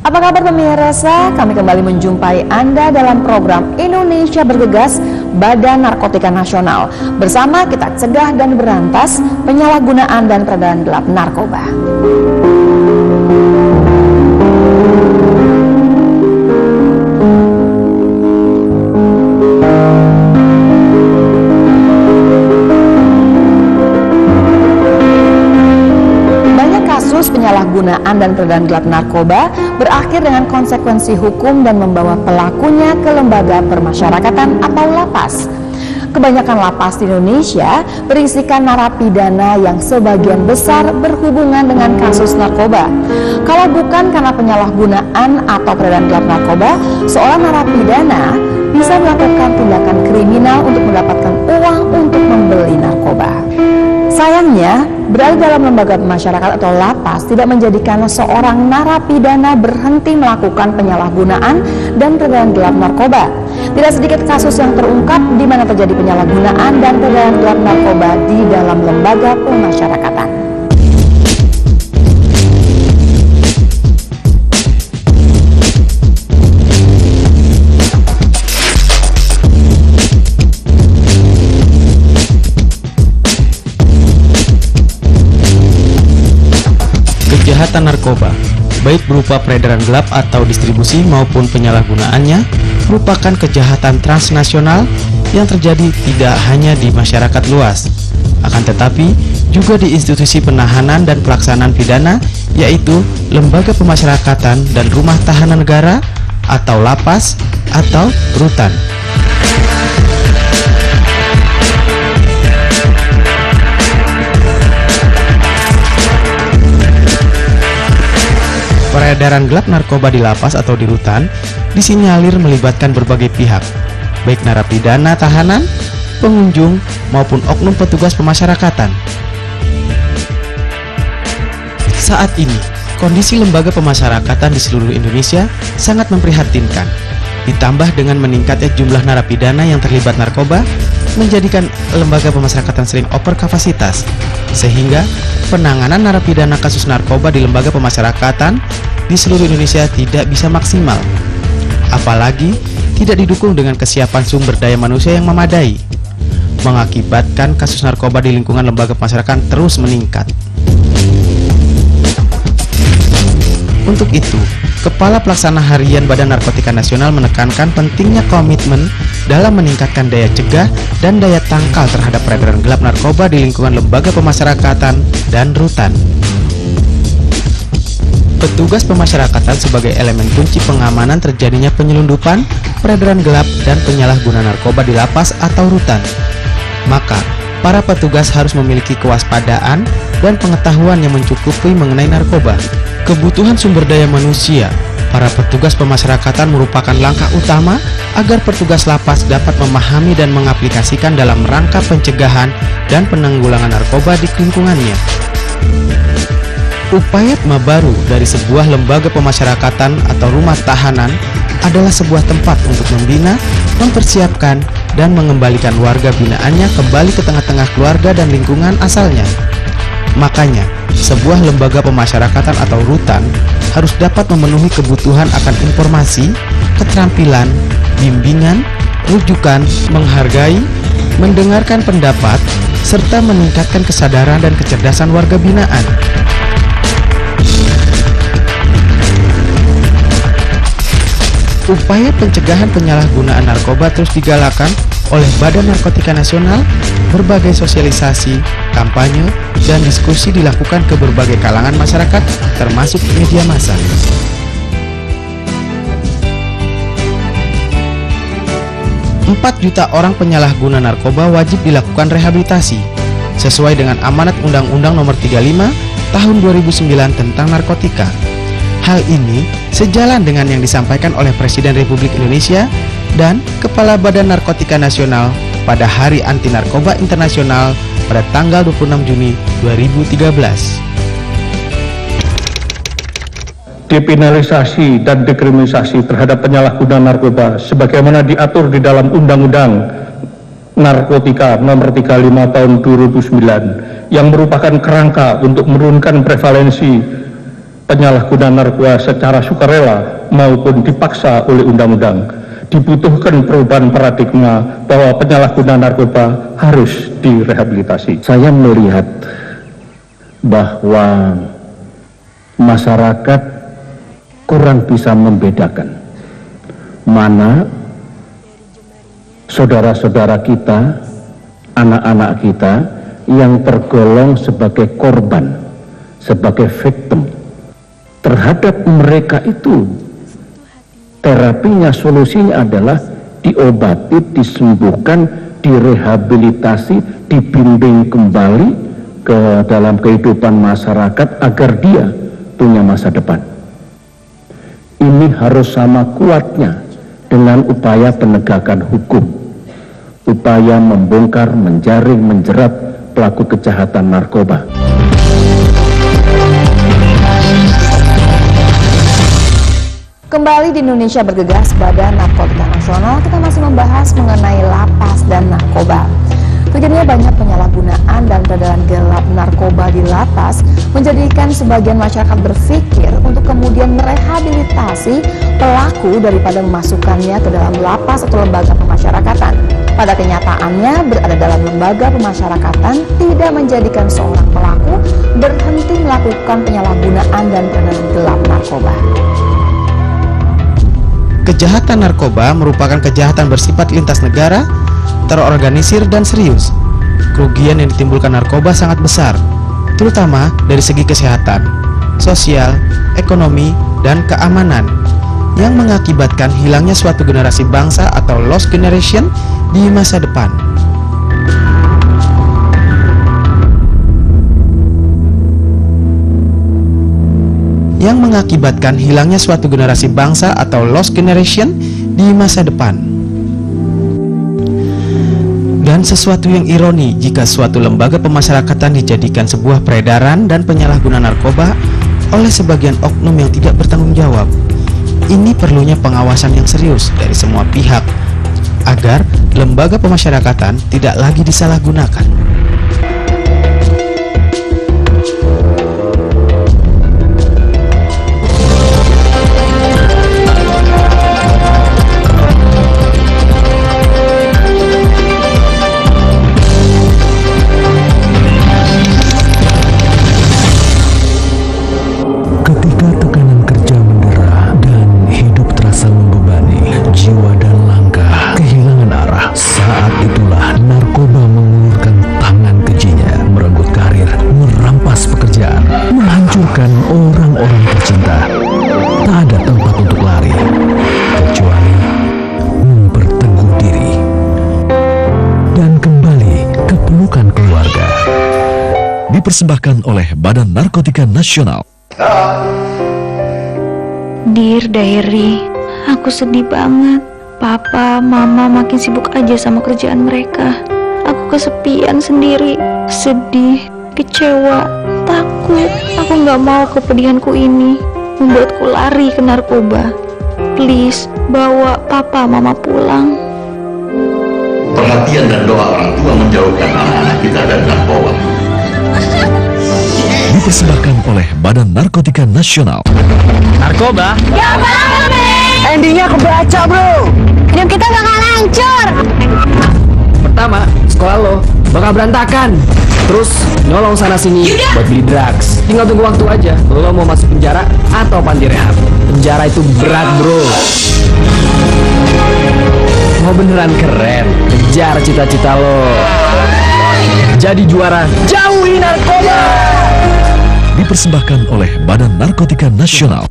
Apa kabar pemirsa? Kami kembali menjumpai Anda dalam program Indonesia Bergegas Badan Narkotika Nasional. Bersama kita cegah dan berantas penyalahgunaan dan peredaran gelap narkoba. Penyalahgunaan dan peredaran gelap narkoba berakhir dengan konsekuensi hukum dan membawa pelakunya ke lembaga permasyarakatan atau lapas. Kebanyakan lapas di Indonesia berisikan narapidana yang sebagian besar berhubungan dengan kasus narkoba. Kalau bukan karena penyalahgunaan atau peredaran gelap narkoba, seorang narapidana bisa melakukan tindakan kriminal untuk mendapatkan uang untuk membeli narkoba. Sayangnya, berada dalam lembaga masyarakat atau lapas tidak menjadikan seorang narapidana berhenti melakukan penyalahgunaan dan peredaran gelap narkoba. Tidak sedikit kasus yang terungkap di mana terjadi penyalahgunaan dan peredaran gelap narkoba di dalam lembaga pemasyarakatan. Kejahatan narkoba, baik berupa peredaran gelap atau distribusi maupun penyalahgunaannya, merupakan kejahatan transnasional yang terjadi tidak hanya di masyarakat luas, akan tetapi juga di institusi penahanan dan pelaksanaan pidana, yaitu lembaga pemasyarakatan dan rumah tahanan negara atau lapas atau rutan. Peredaran gelap narkoba di lapas atau di rutan disinyalir melibatkan berbagai pihak, baik narapidana tahanan, pengunjung, maupun oknum petugas pemasyarakatan. Saat ini, kondisi lembaga pemasyarakatan di seluruh Indonesia sangat memprihatinkan. Ditambah dengan meningkatnya jumlah narapidana yang terlibat narkoba, menjadikan lembaga pemasyarakatan sering over kapasitas, sehingga penanganan narapidana kasus narkoba di lembaga pemasyarakatan di seluruh Indonesia tidak bisa maksimal, apalagi tidak didukung dengan kesiapan sumber daya manusia yang memadai, mengakibatkan kasus narkoba di lingkungan lembaga pemasyarakatan terus meningkat. Untuk itu, Kepala Pelaksana Harian Badan Narkotika Nasional menekankan pentingnya komitmen dalam meningkatkan daya cegah dan daya tangkal terhadap peredaran gelap narkoba di lingkungan lembaga pemasyarakatan dan rutan. Petugas pemasyarakatan sebagai elemen kunci pengamanan terjadinya penyelundupan, peredaran gelap, dan penyalahgunaan narkoba di lapas atau rutan. Maka, para petugas harus memiliki kewaspadaan dan pengetahuan yang mencukupi mengenai narkoba. Kebutuhan sumber daya manusia, para petugas pemasyarakatan merupakan langkah utama agar petugas lapas dapat memahami dan mengaplikasikan dalam rangka pencegahan dan penanggulangan narkoba di lingkungannya. Upaya baru dari sebuah lembaga pemasyarakatan atau rumah tahanan adalah sebuah tempat untuk membina, mempersiapkan, dan mengembalikan warga binaannya kembali ke tengah-tengah keluarga dan lingkungan asalnya. Makanya, sebuah lembaga pemasyarakatan atau rutan harus dapat memenuhi kebutuhan akan informasi, keterampilan, bimbingan, rujukan, menghargai, mendengarkan pendapat, serta meningkatkan kesadaran dan kecerdasan warga binaan. Upaya pencegahan penyalahgunaan narkoba terus digalakan oleh Badan Narkotika Nasional. Berbagai sosialisasi, kampanye, dan diskusi dilakukan ke berbagai kalangan masyarakat, termasuk media massa. Empat juta orang penyalahguna narkoba wajib dilakukan rehabilitasi, sesuai dengan amanat Undang-Undang Nomor 35 Tahun 2009 tentang narkotika. Hal ini sejalan dengan yang disampaikan oleh Presiden Republik Indonesia dan Kepala Badan Narkotika Nasional pada Hari Anti Narkoba Internasional pada tanggal 26 Juni 2013. Dekriminalisasi dan dekriminalisasi terhadap penyalahgunaan narkoba sebagaimana diatur di dalam Undang-Undang Narkotika Nomor 35 Tahun 2009 yang merupakan kerangka untuk menurunkan prevalensi penyalahguna narkoba secara sukarela maupun dipaksa oleh undang-undang. Dibutuhkan perubahan paradigma bahwa penyalahguna narkoba harus direhabilitasi. Saya melihat bahwa masyarakat kurang bisa membedakan mana saudara-saudara kita, anak-anak kita yang tergolong sebagai korban, sebagai victim. Terhadap mereka itu terapinya, solusinya adalah diobati, disembuhkan, direhabilitasi, dibimbing kembali ke dalam kehidupan masyarakat agar dia punya masa depan. Ini harus sama kuatnya dengan upaya penegakan hukum, upaya membongkar, menjaring, menjerat pelaku kejahatan narkoba. Kembali di Indonesia Bergegas, Badan Narkotika Nasional, kita masih membahas mengenai lapas dan narkoba. Terjadinya banyak penyalahgunaan dan peredaran gelap narkoba di lapas menjadikan sebagian masyarakat berpikir untuk kemudian merehabilitasi pelaku daripada memasukkannya ke dalam lapas atau lembaga pemasyarakatan. Pada kenyataannya, berada dalam lembaga pemasyarakatan tidak menjadikan seorang pelaku berhenti melakukan penyalahgunaan dan peredaran gelap narkoba. Kejahatan narkoba merupakan kejahatan bersifat lintas negara, terorganisir dan serius. Kerugian yang ditimbulkan narkoba sangat besar, terutama dari segi kesehatan, sosial, ekonomi, dan keamanan, yang mengakibatkan hilangnya suatu generasi bangsa atau lost generation di masa depan. Yang mengakibatkan hilangnya suatu generasi bangsa atau lost generation di masa depan. Dan sesuatu yang ironi jika suatu lembaga pemasyarakatan dijadikan sebuah peredaran dan penyalahgunaan narkoba oleh sebagian oknum yang tidak bertanggung jawab. Ini perlunya pengawasan yang serius dari semua pihak agar lembaga pemasyarakatan tidak lagi disalahgunakan. Orang-orang tercinta, tak ada tempat untuk lari kecuali memperteguh diri dan kembali ke pelukan keluarga. Dipersembahkan oleh Badan Narkotika Nasional. Dear Diary, aku sedih banget. Papa, Mama makin sibuk aja sama kerjaan mereka. Aku kesepian sendiri, sedih, kecewa, takut. Aku nggak mau kepedihanku ini membuatku lari ke narkoba. Please, bawa Papa Mama pulang. Perhatian dan doa orang tua menjauhkan anak-anak kita dari narkoba. Dipersembahkan oleh Badan Narkotika Nasional. Narkoba? Gak apa-apa, men. Endingnya kebaca, bro. Hidup kita bakal hancur. Pertama, sekolah lo bakal berantakan. Terus nyolong sana sini buat beli drugs. Tinggal tunggu waktu aja. Lo mau masuk penjara atau panti rehab. Penjara itu berat, bro. Mau beneran keren, kejar cita-cita lo. Jadi juara, jauhi narkoba. Dipersembahkan oleh Badan Narkotika Nasional.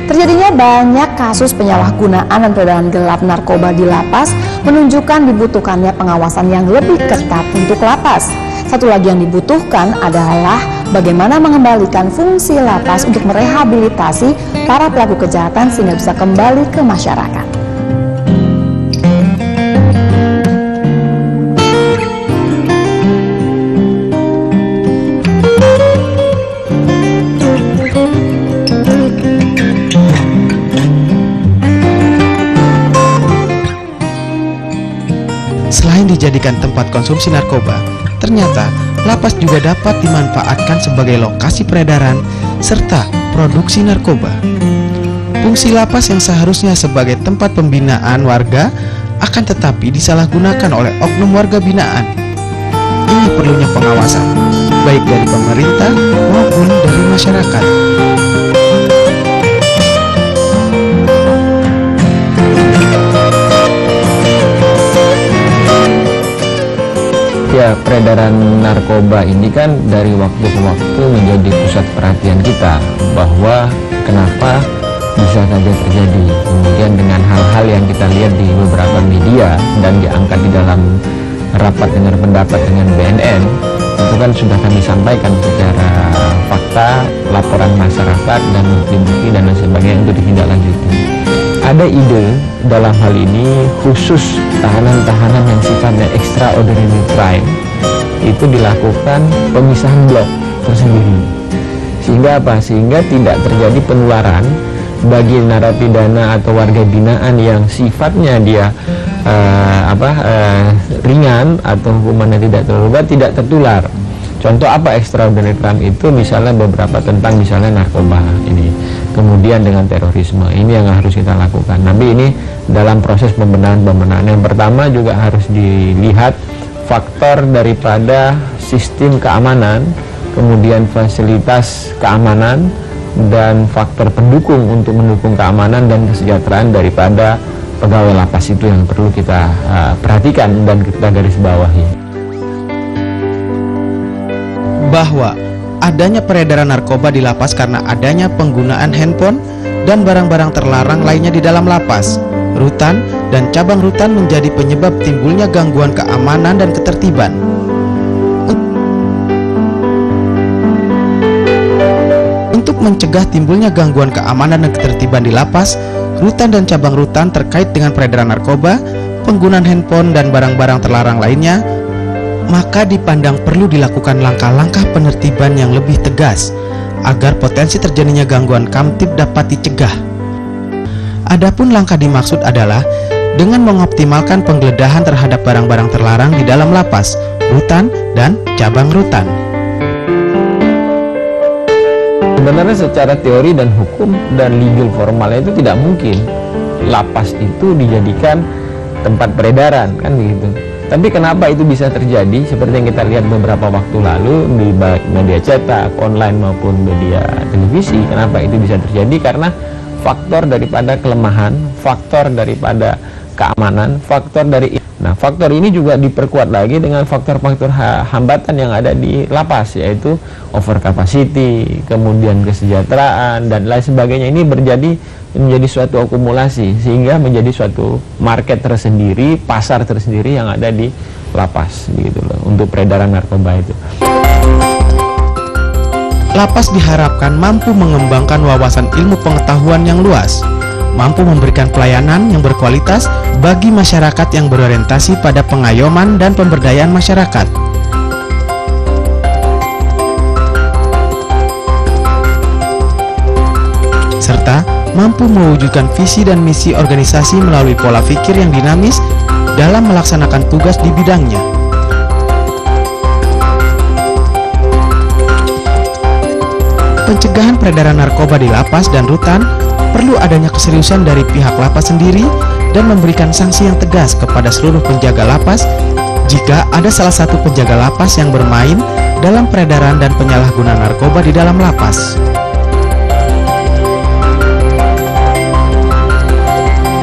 Terjadinya banyak kasus penyalahgunaan dan peredaran gelap narkoba di lapas menunjukkan dibutuhkannya pengawasan yang lebih ketat untuk lapas. Satu lagi yang dibutuhkan adalah bagaimana mengembalikan fungsi lapas untuk merehabilitasi para pelaku kejahatan sehingga bisa kembali ke masyarakat. ingin dijadikan tempat konsumsi narkoba, ternyata lapas juga dapat dimanfaatkan sebagai lokasi peredaran serta produksi narkoba. Fungsi lapas yang seharusnya sebagai tempat pembinaan warga akan tetapi disalahgunakan oleh oknum warga binaan. Ini perlunya pengawasan, baik dari pemerintah maupun dari masyarakat. Ya, peredaran narkoba ini kan dari waktu ke waktu menjadi pusat perhatian kita, bahwa kenapa bisa saja terjadi. Kemudian dengan hal-hal yang kita lihat di beberapa media dan diangkat di dalam rapat dengar pendapat dengan BNN, itu kan sudah kami sampaikan secara fakta, laporan masyarakat dan bukti-bukti dan lain sebagainya untuk ditindaklanjuti. Ada ide dalam hal ini khusus tahanan-tahanan yang sifatnya extraordinary crime itu dilakukan pemisahan blok tersendiri. Sehingga apa? Sehingga tidak terjadi penularan bagi narapidana atau warga binaan yang sifatnya dia ringan atau hukumannya tidak terlalu berat, tidak tertular. Contoh apa extraordinary crime itu? Misalnya beberapa tentang misalnya narkoba ini, kemudian dengan terorisme, ini yang harus kita lakukan. Tapi ini dalam proses pembenahan. Yang pertama juga harus dilihat faktor daripada sistem keamanan, kemudian fasilitas keamanan, dan faktor pendukung untuk mendukung keamanan dan kesejahteraan daripada pegawai lapas itu yang perlu kita perhatikan dan kita garis bawahi. Bahwa adanya peredaran narkoba di lapas karena adanya penggunaan handphone dan barang-barang terlarang lainnya di dalam lapas, rutan, dan cabang rutan menjadi penyebab timbulnya gangguan keamanan dan ketertiban. Untuk mencegah timbulnya gangguan keamanan dan ketertiban di lapas, rutan dan cabang rutan terkait dengan peredaran narkoba, penggunaan handphone dan barang-barang terlarang lainnya, maka dipandang perlu dilakukan langkah-langkah penertiban yang lebih tegas agar potensi terjadinya gangguan kamtib dapat dicegah. Adapun langkah dimaksud adalah dengan mengoptimalkan penggeledahan terhadap barang-barang terlarang di dalam lapas, rutan, dan cabang rutan. Sebenarnya secara teori dan hukum dan legal formalnya itu tidak mungkin lapas itu dijadikan tempat peredaran, kan begitu. Tapi kenapa itu bisa terjadi? Seperti yang kita lihat beberapa waktu lalu di media cetak, online maupun media televisi. Kenapa itu bisa terjadi? Karena faktor daripada kelemahan, faktor daripada keamanan, faktor dari... Nah, faktor ini juga diperkuat lagi dengan faktor-faktor hambatan yang ada di lapas, yaitu over capacity, kemudian kesejahteraan, dan lain sebagainya. Ini menjadi suatu akumulasi, sehingga menjadi suatu market tersendiri, pasar tersendiri yang ada di lapas, gitu loh, untuk peredaran narkoba itu. Lapas diharapkan mampu mengembangkan wawasan ilmu pengetahuan yang luas, mampu memberikan pelayanan yang berkualitas bagi masyarakat yang berorientasi pada pengayoman dan pemberdayaan masyarakat. Serta mampu mewujudkan visi dan misi organisasi melalui pola pikir yang dinamis dalam melaksanakan tugas di bidangnya. Pencegahan peredaran narkoba di lapas dan rutan perlu adanya keseriusan dari pihak lapas sendiri dan memberikan sanksi yang tegas kepada seluruh penjaga lapas jika ada salah satu penjaga lapas yang bermain dalam peredaran dan penyalahgunaan narkoba di dalam lapas.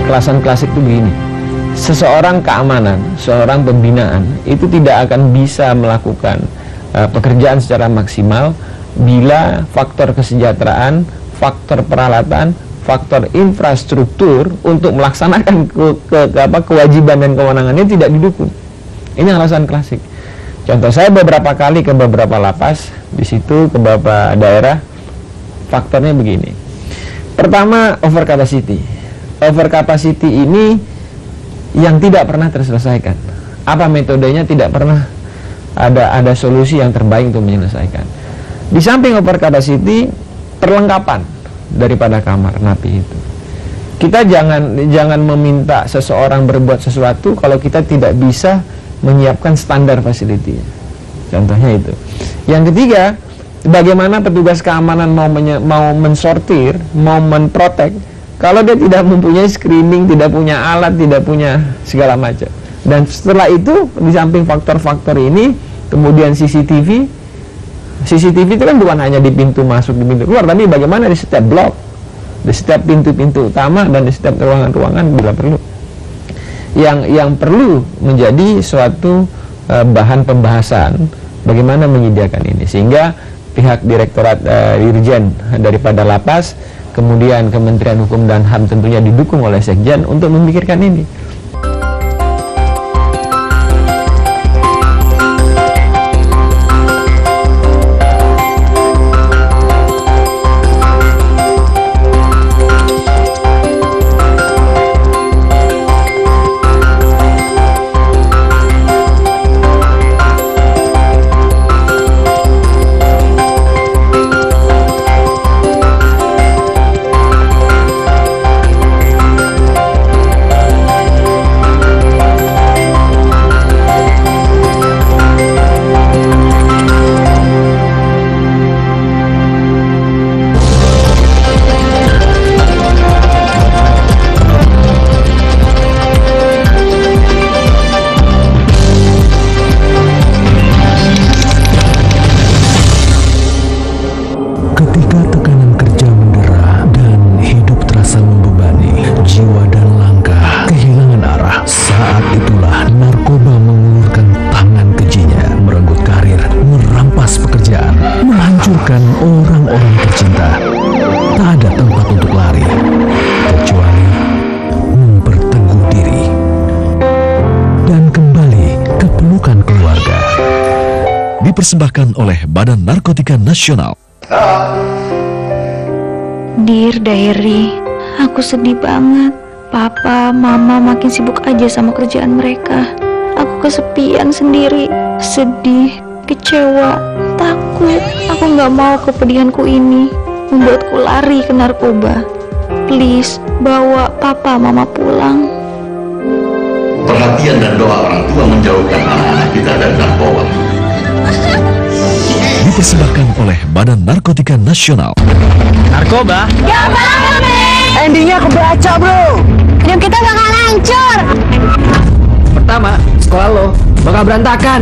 Kelasan klasik itu begini, seseorang keamanan, seorang pembinaan itu tidak akan bisa melakukan pekerjaan secara maksimal bila faktor kesejahteraan, faktor peralatan, faktor infrastruktur untuk melaksanakan kewajiban dan kewenangannya tidak didukung. Ini alasan klasik. Contoh, saya beberapa kali ke beberapa lapas, di situ ke beberapa daerah, faktornya begini. Pertama, over capacity. Over capacity ini yang tidak pernah terselesaikan. Apa metodenya? Tidak pernah ada solusi yang terbaik untuk menyelesaikan. Di samping over capacity, perlengkapan daripada kamar napi itu. Kita jangan meminta seseorang berbuat sesuatu kalau kita tidak bisa menyiapkan standar facility. Contohnya itu. Yang ketiga, bagaimana petugas keamanan mau mensortir, mau menprotek kalau dia tidak mempunyai screening, tidak punya alat, tidak punya segala macam. Dan setelah itu, di samping faktor-faktor ini, kemudian CCTV itu kan bukan hanya di pintu masuk, di pintu keluar, tapi bagaimana di setiap blok, di setiap pintu-pintu utama, dan di setiap ruangan-ruangan bila perlu. Yang perlu menjadi suatu bahan pembahasan, bagaimana menyediakan ini, sehingga pihak Direktorat Dirjen daripada Lapas, kemudian Kementerian Hukum dan HAM tentunya didukung oleh Sekjen untuk memikirkan ini. Orang-orang tercinta, tak ada tempat untuk lari kecuali memperteguh diri dan kembali ke pelukan keluarga. Dipersembahkan oleh Badan Narkotika Nasional. Dear Diary, aku sedih banget. Papa, mama makin sibuk aja sama kerjaan mereka. Aku kesepian sendiri, sedih, kecewa, takut. Aku nggak mau kepedihanku ini membuatku lari ke narkoba. Please, bawa papa mama pulang. Perhatian dan doa orang tua menjauhkan anak-anak kita dari narkoba. Dipersembahkan oleh Badan Narkotika Nasional. Narkoba? Gak apa-apa, men. Endingnya kebaca, bro. Hidup kita bakal hancur. Pertama, sekolah lo bakal berantakan.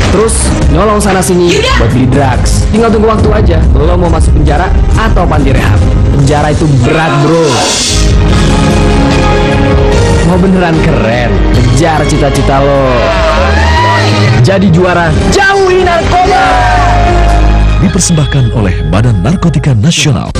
Terus nyolong sana sini buat beli drugs. Tinggal tunggu waktu aja. Lo mau masuk penjara atau panti rehab. Penjara itu berat, bro. Mau beneran keren, kejar cita-cita lo. Jadi juara, jauhi narkoba. Dipersembahkan oleh Badan Narkotika Nasional.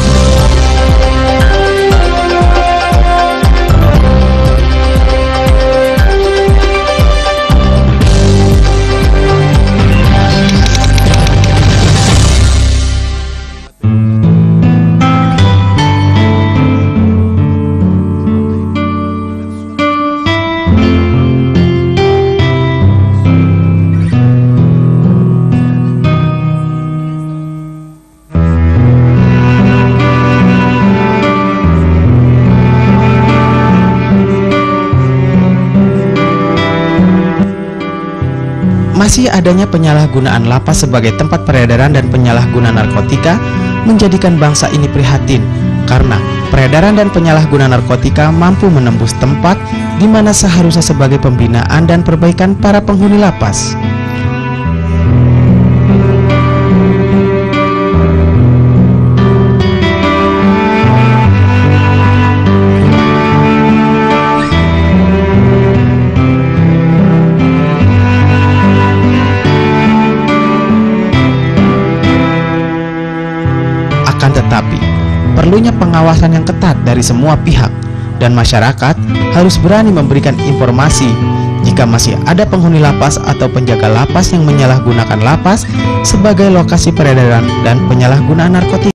Masih adanya penyalahgunaan lapas sebagai tempat peredaran dan penyalahguna narkotika menjadikan bangsa ini prihatin karena peredaran dan penyalahguna narkotika mampu menembus tempat di mana seharusnya sebagai pembinaan dan perbaikan para penghuni lapas. Akan tetapi, perlunya pengawasan yang ketat dari semua pihak dan masyarakat harus berani memberikan informasi jika masih ada penghuni lapas atau penjaga lapas yang menyalahgunakan lapas sebagai lokasi peredaran dan penyalahgunaan narkotika.